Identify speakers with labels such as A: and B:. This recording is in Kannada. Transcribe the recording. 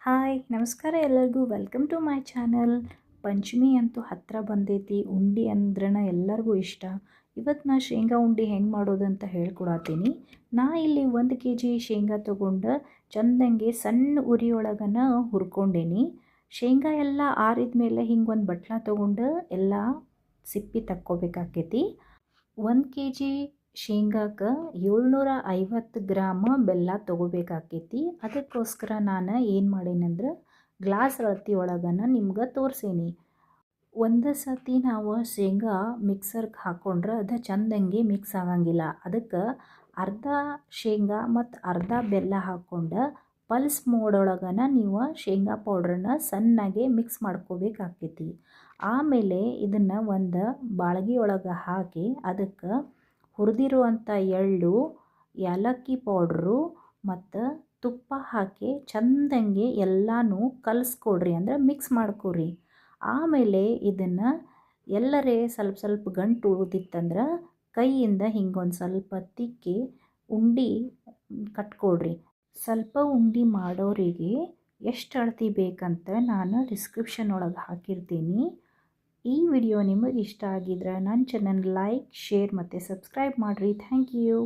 A: ಹಾಯ್ ನಮಸ್ಕಾರ ಎಲ್ಲರಿಗೂ welcome to my channel. Panchami ಅಂತೂ ಹತ್ತಿರ ಬಂದೈತಿ. ಉಂಡೆ ಅಂದ್ರನ ಎಲ್ಲರಿಗೂ ಇಷ್ಟ. ಇವತ್ತು ನಾ ಶೇಂಗಾ ಉಂಡೆ ಹೆಂಗೆ ಮಾಡೋದು ಅಂತ ಹೇಳ್ಕೊಡತ್ತೀನಿ. ನಾ ಇಲ್ಲಿ 1 kg ಶೇಂಗಾ ತೊಗೊಂಡು ಚಂದಂಗೆ ಸಣ್ಣ ಉರಿಯೊಳಗನ ಹುರ್ಕೊಂಡೇನಿ. ಶೇಂಗಾ ಎಲ್ಲ ಆರಿದ ಮೇಲೆ ಹಿಂಗೆ ಒಂದು ಬಟ್ಲ ತೊಗೊಂಡು ಎಲ್ಲ ಸಿಪ್ಪಿ ತಕ್ಕೋಬೇಕಾಕೈತಿ. 1 kg ಶೇಂಗಾಕ್ಕೆ 750 ಗ್ರಾಮ್ ಬೆಲ್ಲ ತೊಗೋಬೇಕಾಕೈತಿ. ಅದಕ್ಕೋಸ್ಕರ ನಾನು ಏನು ಮಾಡೀನಂದ್ರೆ ಗ್ಲಾಸ್ ಅಳತಿ ಒಳಗನ ನಿಮ್ಗೆ ತೋರಿಸೇನಿ. ಒಂದು ಸತಿ ನಾವು ಶೇಂಗಾ ಮಿಕ್ಸರ್ಗೆ ಹಾಕ್ಕೊಂಡ್ರೆ ಅದು ಚಂದಂಗೆ ಮಿಕ್ಸ್ ಆಗಂಗಿಲ್ಲ. ಅದಕ್ಕೆ ಅರ್ಧ ಶೇಂಗಾ ಮತ್ತು ಅರ್ಧ ಬೆಲ್ಲ ಹಾಕ್ಕೊಂಡು ಪಲ್ಸ್ ಮೋಡೊಳಗನ ನೀವು ಶೇಂಗಾ ಪೌಡ್ರನ್ನ ಸಣ್ಣಗೆ ಮಿಕ್ಸ್ ಮಾಡ್ಕೋಬೇಕಾಕೈತಿ. ಆಮೇಲೆ ಇದನ್ನು ಒಂದು ಬಾಳ್ಗಿ ಒಳಗೆ ಹಾಕಿ ಅದಕ್ಕೆ ಹುರಿದಿರುವಂಥ ಎಳ್ಳು, ಏಲಕ್ಕಿ ಪೌಡ್ರು ಮತ್ತು ತುಪ್ಪ ಹಾಕಿ ಚಂದಂಗೆ ಎಲ್ಲನೂ ಕಲಿಸ್ಕೊಡ್ರಿ, ಅಂದರೆ ಮಿಕ್ಸ್ ಮಾಡ್ಕೊರಿ. ಆಮೇಲೆ ಇದನ್ನು ಎಲ್ಲರೇ ಸ್ವಲ್ಪ ಸ್ವಲ್ಪ ಗಂಟು ಉಳಿದಿತ್ತಂದ್ರೆ ಕೈಯಿಂದ ಹಿಂಗೊಂದು ಸ್ವಲ್ಪ ತಿಕ್ಕಿ ಉಂಡೆ ಕಟ್ಕೊಡ್ರಿ. ಸ್ವಲ್ಪ ಉಂಡೆ ಮಾಡೋರಿಗೆ ಎಷ್ಟು ಅಳತಿ ಬೇಕಂತ ನಾನು ಡಿಸ್ಕ್ರಿಪ್ಷನ್ ಒಳಗೆ ಹಾಕಿರ್ತೀನಿ. ಈ ವಿಡಿಯೋ ನಿಮಗೆ ಇಷ್ಟ ಆಗಿದ್ರೆ ನನ್ನ ಚಾನಲ್ ಲೈಕ್, ಶೇರ್ ಮತ್ತು ಸಬ್ಸ್ಕ್ರೈಬ್ ಮಾಡಿರಿ. Thank you.